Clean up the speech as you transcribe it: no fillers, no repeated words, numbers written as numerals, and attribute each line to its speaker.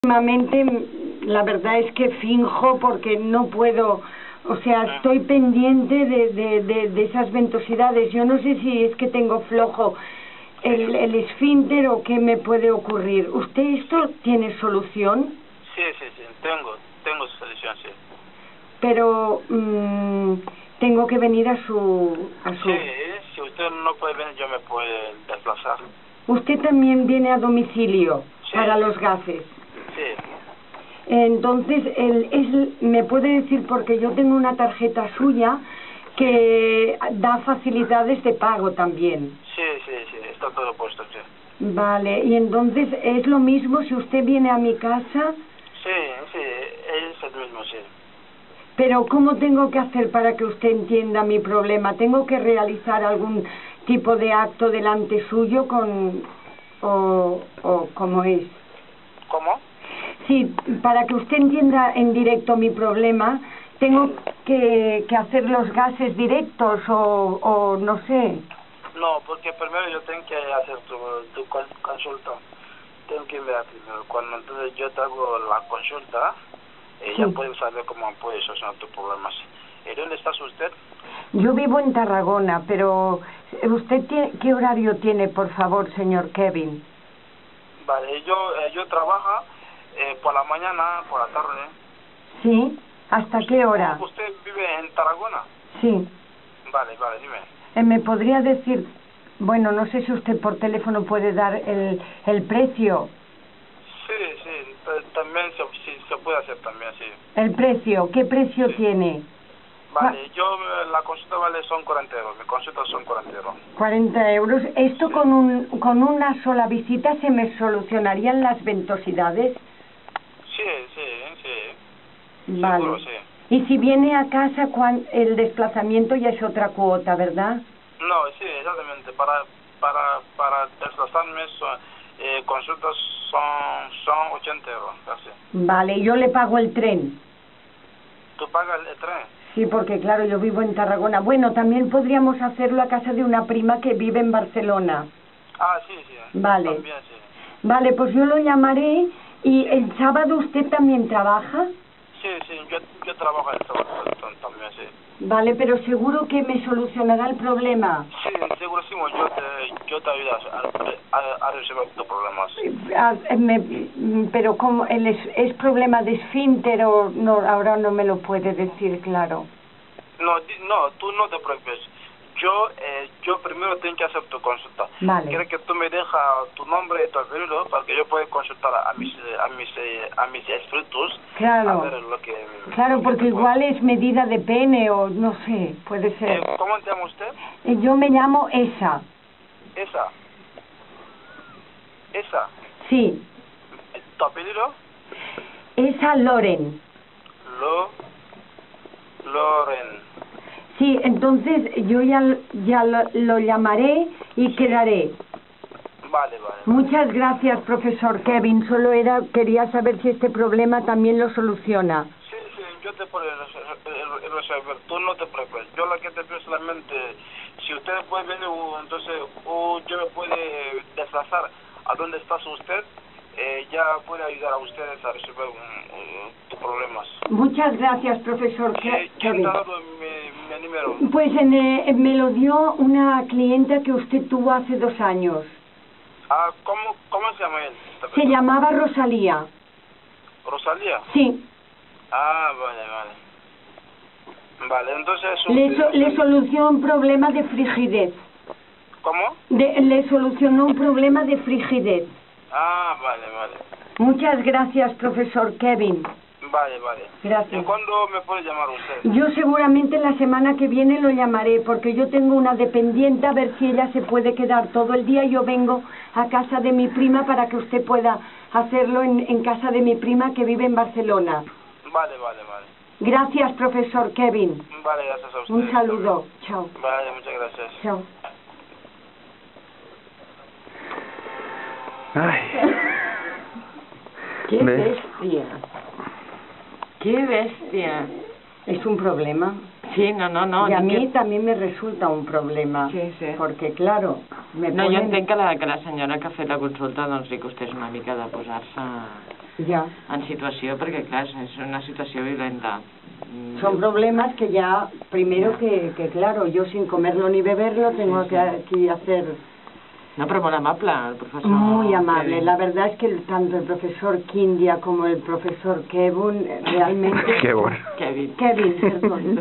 Speaker 1: Últimamente, la verdad es que finjo porque no puedo, o sea, estoy pendiente de esas ventosidades. Yo no sé si es que tengo flojo el esfínter o qué me puede ocurrir. ¿Usted esto tiene solución?
Speaker 2: Sí, tengo solución, sí.
Speaker 1: Pero tengo que venir a su...
Speaker 2: Sí, si usted no puede venir, yo me puedo desplazar.
Speaker 1: Usted también viene a domicilio para los gases.
Speaker 2: Sí.
Speaker 1: Entonces, me puede decir, porque yo tengo una tarjeta suya que da facilidades de pago también.
Speaker 2: Sí, está todo puesto, sí.
Speaker 1: Vale, y entonces, ¿es lo mismo si usted viene a mi casa?
Speaker 2: Sí, es el mismo, sí.
Speaker 1: Pero, ¿cómo tengo que hacer para que usted entienda mi problema? ¿Tengo que realizar algún tipo de acto delante suyo o cómo es?
Speaker 2: ¿Cómo?
Speaker 1: Sí, para que usted entienda en directo mi problema, ¿tengo que hacer los gases directos o no sé?
Speaker 2: No, porque primero yo tengo que hacer tu consulta. Tengo que ver primero. Cuando entonces yo te hago la consulta, ya puedes saber cómo puedes solucionar tus problemas. ¿Y dónde está usted?
Speaker 1: Yo vivo en Tarragona, pero ¿usted qué horario tiene, por favor, señor Kevin?
Speaker 2: Vale, yo trabajo por la mañana, por la tarde.
Speaker 1: ¿Sí? ¿Hasta qué hora?
Speaker 2: ¿Usted vive en Tarragona?
Speaker 1: Sí.
Speaker 2: Vale, dime.
Speaker 1: ¿Me podría decir, bueno, no sé si usted por teléfono puede dar el precio?
Speaker 2: Sí, también se puede hacer también, sí.
Speaker 1: ¿El precio? ¿Qué precio tiene?
Speaker 2: Vale, la consulta son 40 euros, mi consulta son 40 euros.
Speaker 1: 40 euros. ¿Esto con una sola visita se me solucionarían las ventosidades?
Speaker 2: Sí.
Speaker 1: Vale.
Speaker 2: Seguro, sí.
Speaker 1: Y si viene a casa, el desplazamiento ya es otra cuota, ¿verdad?
Speaker 2: No, sí, exactamente. Para desplazarme, consultas son 80 euros, casi.
Speaker 1: Vale, yo le pago el tren.
Speaker 2: ¿Tú pagas el tren?
Speaker 1: Sí, porque claro, yo vivo en Tarragona. Bueno, también podríamos hacerlo a casa de una prima que vive en Barcelona.
Speaker 2: Ah, sí.
Speaker 1: Vale.
Speaker 2: También, sí.
Speaker 1: Vale, pues yo lo llamaré. ¿Y el sábado usted también trabaja?
Speaker 2: Sí, yo trabajo el sábado también, sí.
Speaker 1: Vale, pero seguro que me solucionará el problema.
Speaker 2: Sí, segurísimo, yo te ayudo a resolver tus problemas.
Speaker 1: Pero ¿cómo? ¿Es problema de esfínter o no? Ahora no me lo puede decir, claro.
Speaker 2: No, tú no te preocupes. Yo primero tengo que hacer tu consulta.
Speaker 1: Vale.
Speaker 2: Quiero que tú me dejas tu nombre y tu apellido para que yo pueda consultar a mis espíritus.
Speaker 1: Claro.
Speaker 2: A ver lo que...
Speaker 1: Claro, porque igual es medida de pene o no sé, puede ser.
Speaker 2: ¿Cómo se llama usted?
Speaker 1: Yo me llamo Esa.
Speaker 2: ¿Esa?
Speaker 1: Sí.
Speaker 2: ¿Tu apellido?
Speaker 1: Esa Loren.
Speaker 2: Loren.
Speaker 1: Sí, entonces yo ya lo llamaré y quedaré.
Speaker 2: Vale.
Speaker 1: Muchas gracias, profesor Kevin. Quería saber si este problema también lo soluciona.
Speaker 2: Sí, yo te puedo resolver. Tú no te preocupes. Yo lo que te pido solamente, si usted puede venir, entonces yo me puede desplazar a donde está usted. Ya puede ayudar a ustedes a resolver tus problemas.
Speaker 1: Muchas gracias, profesor
Speaker 2: Kevin. ¿Quién te ha dado mi número?
Speaker 1: Pues me lo dio una clienta que usted tuvo hace 2 años.
Speaker 2: Ah, ¿cómo se llama él?
Speaker 1: Se llamaba Rosalía.
Speaker 2: ¿Rosalía?
Speaker 1: Sí.
Speaker 2: Ah, vale. Vale, entonces...
Speaker 1: Le solucionó un problema de frigidez.
Speaker 2: ¿Cómo?
Speaker 1: Le solucionó un problema de frigidez.
Speaker 2: Ah, vale.
Speaker 1: Muchas gracias, profesor Kevin.
Speaker 2: Vale.
Speaker 1: Gracias.
Speaker 2: ¿Y cuándo me puede llamar usted?
Speaker 1: Yo seguramente la semana que viene lo llamaré, porque yo tengo una dependiente, a ver si ella se puede quedar todo el día. Yo vengo a casa de mi prima para que usted pueda hacerlo en casa de mi prima que vive en Barcelona.
Speaker 2: Vale.
Speaker 1: Gracias, profesor Kevin.
Speaker 2: Vale, gracias a usted.
Speaker 1: Un saludo. Chao.
Speaker 2: Vale, muchas gracias.
Speaker 1: Chao.
Speaker 3: Ay.
Speaker 1: ¡Qué bestia! ¡Qué bestia! ¿Es un problema?
Speaker 4: Sí, no.
Speaker 1: Y a mí también me resulta un problema.
Speaker 4: Sí.
Speaker 1: Perquè, claro,
Speaker 4: jo entenc que la senyora que ha fet la consulta, doncs sí que vostè és una mica de posar-se...
Speaker 1: Ja.
Speaker 3: en situació, perquè clar, és una situació violenta.
Speaker 1: Son problemas que ya, primero que claro, yo sin comerlo ni beberlo tengo que aquí hacer...
Speaker 3: No, pero muy amable el profesor.
Speaker 1: Muy amable. Kevin. La verdad es que tanto el profesor Kindia como el profesor Kevin realmente...
Speaker 4: Kevin,
Speaker 1: perdón.